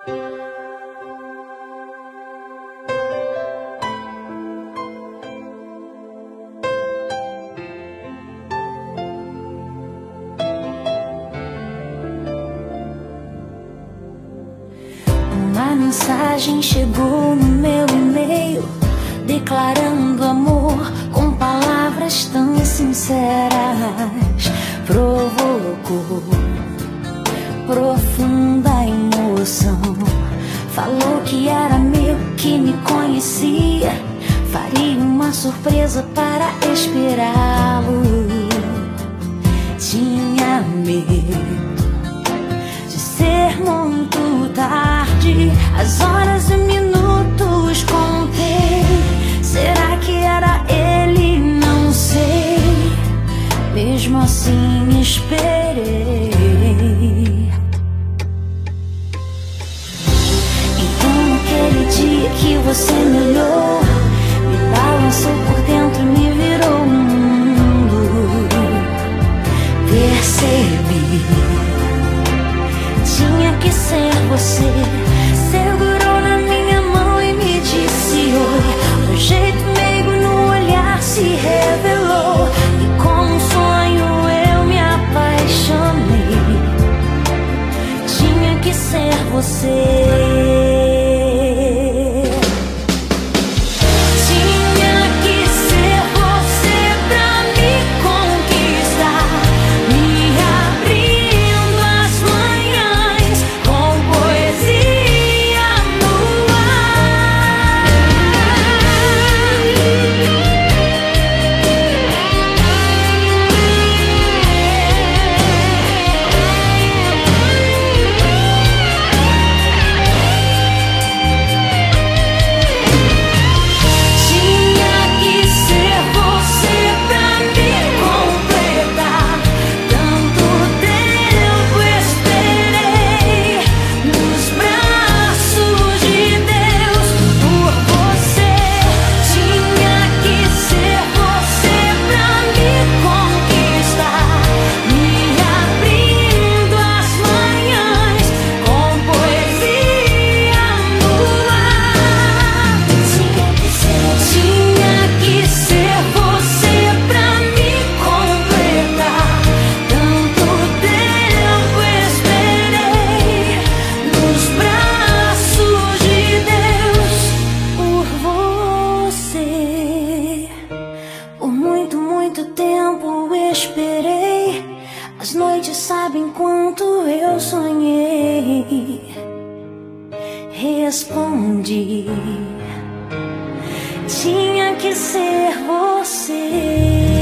Uma mensagem chegou no meu e-mail, declarando amor com palavras tão sinceras. Provocou profunda emoção. Falou que era meu, que me conhecia, faria uma surpresa para esperá-lo. Tinha medo de ser muito tarde, as horas e minutos contei. Será que era ele? Não sei. Mesmo assim esperei. Então naquele dia que você me olhou, me balançou por dentro e me virou um mundo. Percebi, tinha que ser você. Segurou na minha mão e me disse oi. Um jeito meigo no olhar se revelou, e como um sonho eu me apaixonei. Tinha que ser você. As noites sabem quanto eu sonhei. Respondi, tinha que ser você.